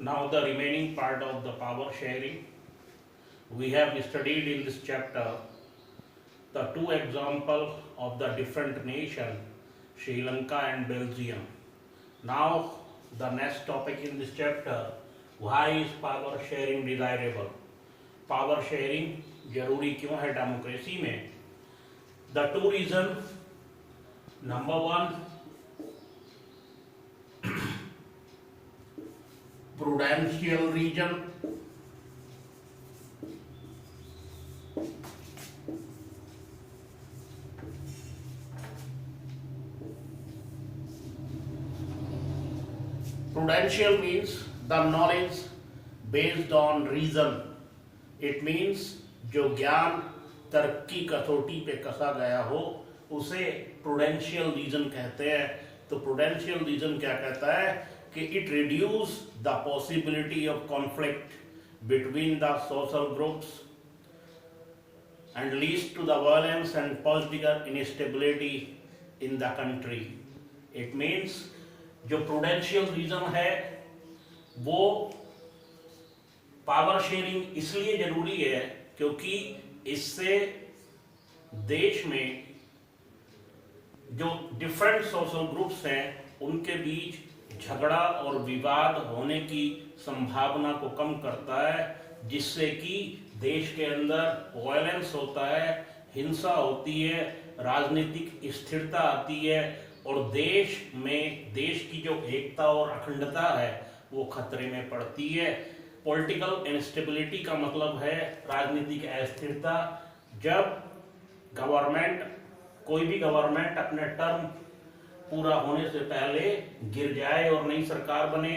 Now the remaining part of the power sharing. We have studied in this chapter the two examples of the different nation, Sri Lanka and Belgium. Now the next topic in this chapter, why is power sharing desirable? Power sharing जरूरी क्यों है democracy में? The two reasons. Number one, prudential reason. Prudential means the knowledge based on reason. It means जो ज्ञान तर्क की कसौटी पे कसा गया हो उसे प्रूडेंशियल रीजन कहते हैं. तो प्रूडेंशियल रीजन क्या कहता है कि it reduce the possibility of conflict between the social groups and leads to the violence and political instability in the country. It means जो prudential reason है वो पावर शेयरिंग इसलिए जरूरी है क्योंकि इससे देश में जो डिफरेंट सोशल ग्रुप्स हैं उनके बीच झगड़ा और विवाद होने की संभावना को कम करता है, जिससे कि देश के अंदर वायलेंस होता है, हिंसा होती है, राजनीतिक स्थिरता आती है और देश में देश की जो एकता और अखंडता है वो खतरे में पड़ती है. पॉलिटिकल इंस्टेबिलिटी का मतलब है राजनीतिक अस्थिरता. जब गवर्नमेंट कोई भी गवर्नमेंट अपने टर्म पूरा होने से पहले गिर जाए और नई सरकार बने,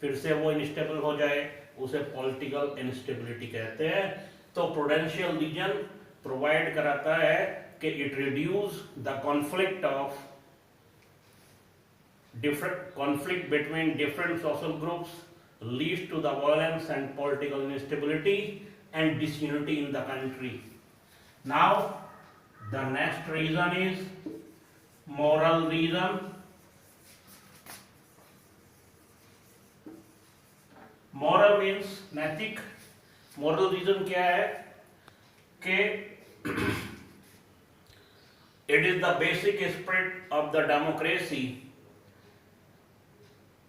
फिर से वो इनस्टेबल हो जाए, उसे पॉलिटिकल इंस्टेबिलिटी कहते हैं. तो प्रूडेंशियल रीजन प्रोवाइड कराता है कि it reduce the conflict of conflict between different social groups, leads to the violence and political instability and disunity in the country. Now the next reason is moral reason. Moral means नैतिक. moral reason क्या है कि it is the basic spirit of the democracy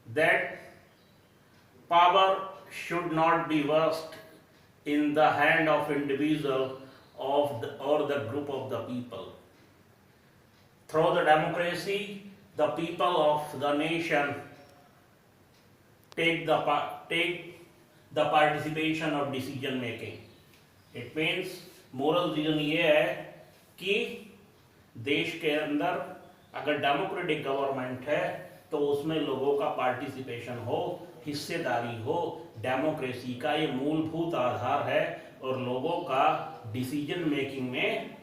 that power should not be vested in the hand of individual or the group of the people. Through the democracy, the people of the nation take the participation of decision making. It means moral reason ये है कि देश के अंदर अगर democratic government है तो उसमें लोगों का पार्टिसिपेशन हो, हिस्सेदारी हो. डेमोक्रेसी का ये मूलभूत आधार है और लोगों का डिसीजन मेकिंग में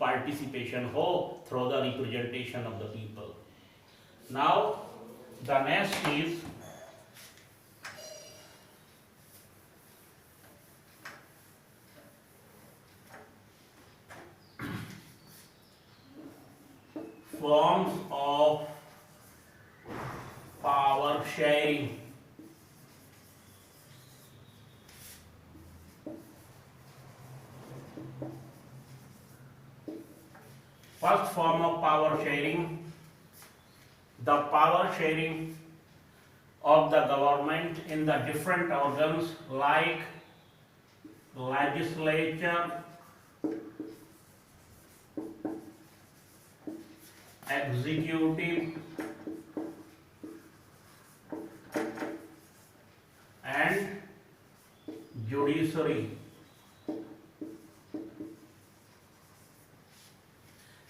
पार्टिसिपेशन हो through the representation of the people. Now the next is forms of power sharing. First form of power sharing, the power sharing of the government in the different organs like legislature, executive and judiciary.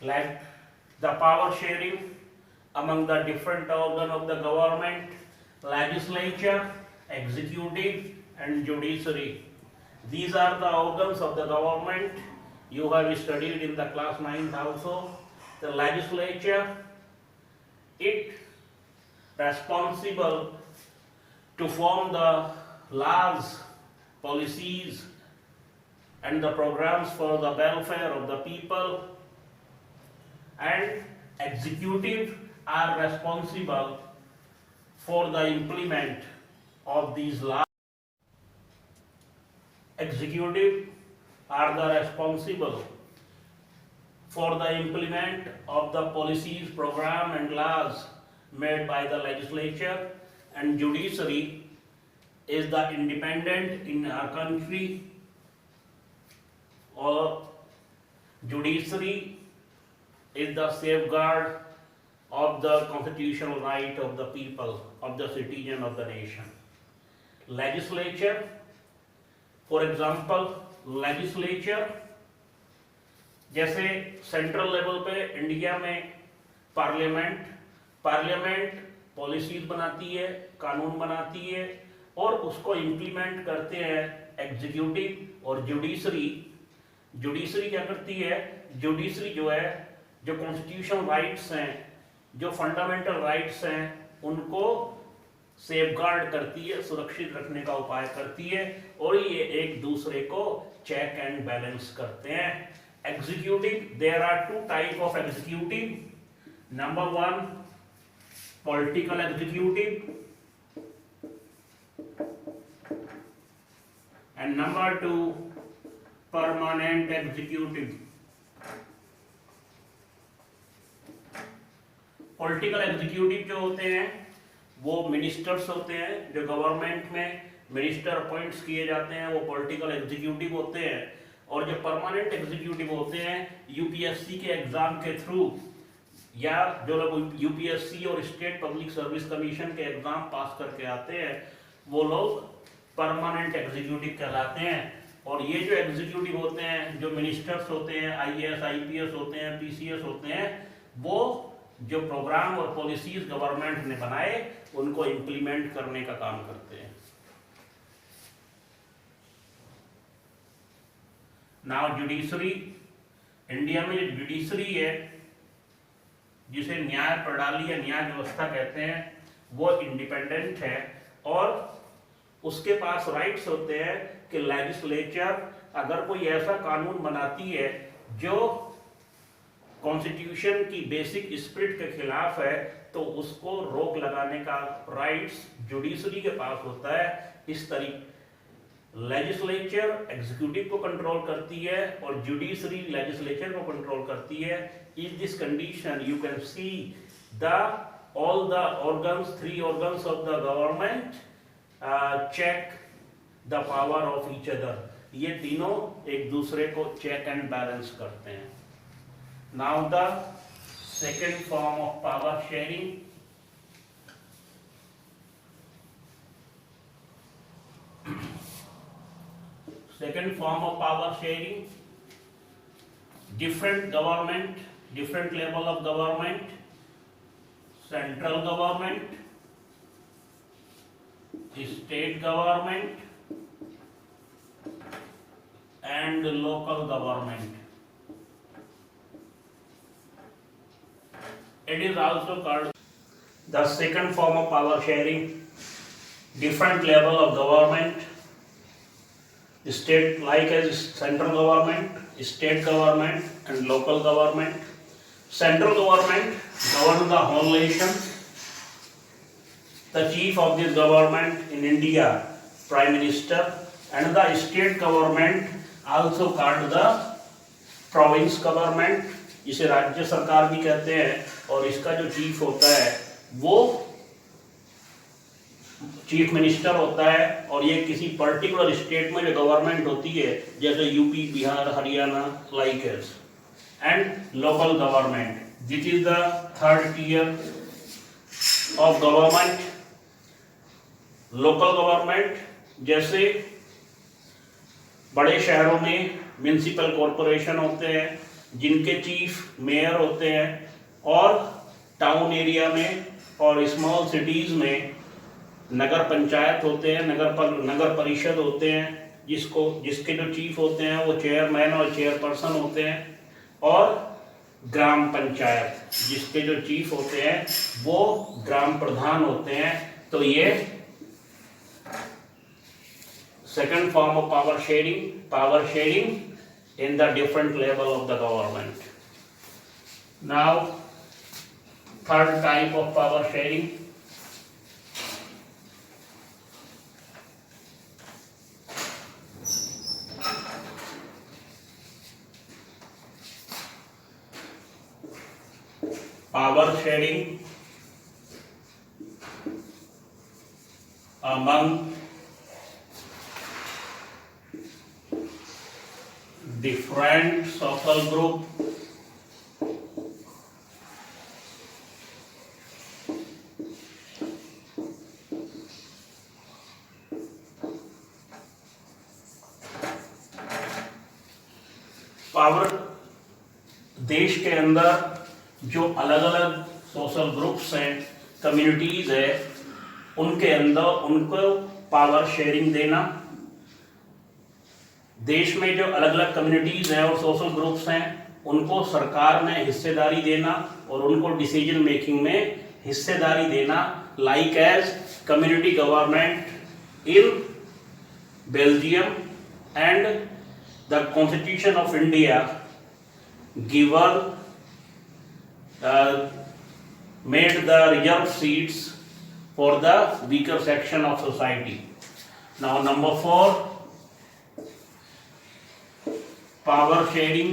Like the power sharing among the different organ of the government, legislature, executive and judiciary. These are the organs of the government. You have studied in the class 9th also. The legislature, it responsible to form the laws, policies and the programs for the welfare of the people, and executive are responsible for the implement of these laws. Executive are the responsible for the implement of the policies, program and laws made by the legislature, and judiciary is the independent in our country, or judiciary is the safeguard of the constitutional right of the people, of the citizen of the nation. Legislature, for example, legislature जैसे central level पे India में parliament policies बनाती है, कानून बनाती है और उसको इम्प्लीमेंट करते हैं एग्जीक्यूटिव और जुडिशरी क्या करती है? जुडिशरी जो है, जो कॉन्स्टिट्यूशनल राइट्स हैं, जो फंडामेंटल राइट्स हैं, उनको सेफगार्ड करती है, सुरक्षित रखने का उपाय करती है और ये एक दूसरे को चेक एंड बैलेंस करते हैं. Executive, there are two type of executive. Number one, political executive, and number two, permanent executive. Political executive जो होते हैं वो मिनिस्टर्स होते हैं, जो गवर्नमेंट में मिनिस्टर अपॉइंट्स किए जाते हैं वो पॉलिटिकल एग्जीक्यूटिव होते हैं. और जो परमानेंट एग्जीक्यूटिव होते हैं यूपीएससी के एग्जाम के थ्रू, या जो लोग यूपीएससी और स्टेट पब्लिक सर्विस कमीशन के एग्जाम पास करके आते हैं वो लोग परमानेंट एग्जीक्यूटिव कहलाते हैं. और ये जो एग्जीक्यूटिव होते हैं, जो मिनिस्टर्स होते हैं, आईएएस आईपीएस होते हैं, पीसीएस होते हैं, वो जो प्रोग्राम और पॉलिसीज गवर्नमेंट ने बनाए उनको इम्प्लीमेंट करने का काम करते हैं. नाउ जुडिशरी, इंडिया में जो जुडिशरी है जिसे न्याय प्रणाली या न्याय व्यवस्था कहते हैं वो इंडिपेंडेंट है और उसके पास राइट्स होते हैं कि लेजिस्लेचर अगर कोई ऐसा कानून बनाती है जो कॉन्स्टिट्यूशन की बेसिक स्पिरिट के खिलाफ है तो उसको रोक लगाने का राइट्स जुडिशरी के पास होता है. इस तरीके लेजिस्लेचर एग्जीक्यूटिव को कंट्रोल करती है और जुडिशरी लेजिस्लेचर को कंट्रोल करती है. In this condition you can see the all the organs, three organs of the government check the power of each other. ये तीनों एक दूसरे को check and balance करते हैं. Now the second form of power sharing. Second form of power sharing, different government, different level of government, central government, state government and local government. It is also called the second form of power sharing, different level of government, state like as central government, state government and local government. Central government governs the whole nation. The chief of this government in India, Prime Minister, and the state government also called the province government, जिसे राज्य सरकार भी कहते हैं. और इसका जो chief होता है वो चीफ मिनिस्टर होता है और ये किसी पर्टिकुलर स्टेट में जो गवर्नमेंट होती है जैसे UP, Bihar, Haryana like as. And local government, this is the third tier of government. Local government जैसे बड़े शहरों में म्युनिसिपल कॉरपोरेशन होते हैं जिनके चीफ मेयर होते हैं और टाउन एरिया में और स्मॉल सिटीज में नगर पंचायत होते हैं, नगर परिषद होते हैं जिसके जो चीफ होते हैं वो चेयरमैन और चेयरपर्सन होते हैं. और ग्राम पंचायत जिसके जो चीफ होते हैं वो ग्राम प्रधान होते हैं. तो ये second form of power sharing in the different level of the government. Now third type of power sharing, power sharing among different social group power देश के अंदर जो अलग अलग सोशल ग्रुप्स हैं, कम्युनिटीज है, उनके अंदर उनको पावर शेयरिंग देना। देश में जो अलग अलग कम्युनिटीज हैं और सोशल ग्रुप्स हैं उनको सरकार में हिस्सेदारी देना और उनको डिसीजन मेकिंग में हिस्सेदारी देना, like as community government in Belgium and the constitution of India given made the reserved seats for the weaker section of society. Now number 4, power sharing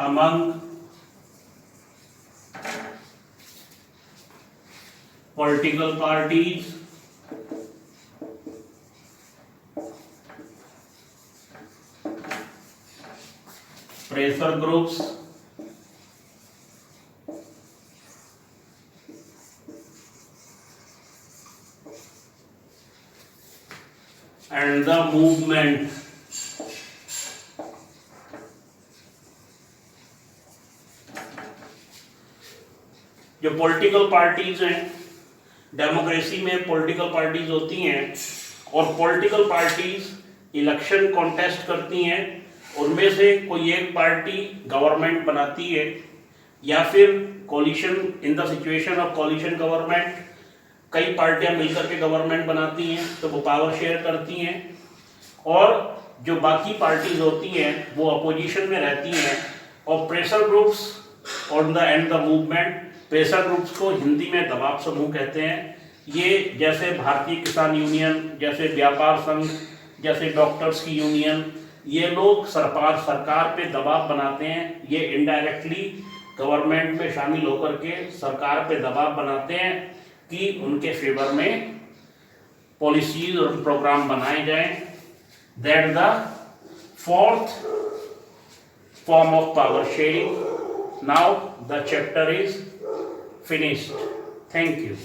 among political parties pressure groups and the movement. जो political parties हैं, democracy में political parties होती हैं और political parties election contest करती हैं। उनमें से कोई एक पार्टी गवर्नमेंट बनाती है या फिर coalition, in the situation of coalition government कई पार्टियां मिलकर के गवर्नमेंट बनाती हैं तो वो पावर शेयर करती हैं, और जो बाकी पार्टीज होती हैं वो अपोजिशन में रहती हैं। और pressure groups on the end the movement, pressure groups को हिंदी में दबाव समूह कहते हैं। ये जैसे भारतीय किसान यूनियन, जैसे व्यापार संघ, जैसे डॉक्टर्स की यूनियन, ये लोग सरकार पे दबाव बनाते हैं। ये इनडायरेक्टली गवर्नमेंट में शामिल होकर के सरकार पे दबाव बनाते हैं कि उनके फेवर में पॉलिसीज और प्रोग्राम बनाए जाएं। That the 4th form of power sharing. Now the chapter is finished. Thank you.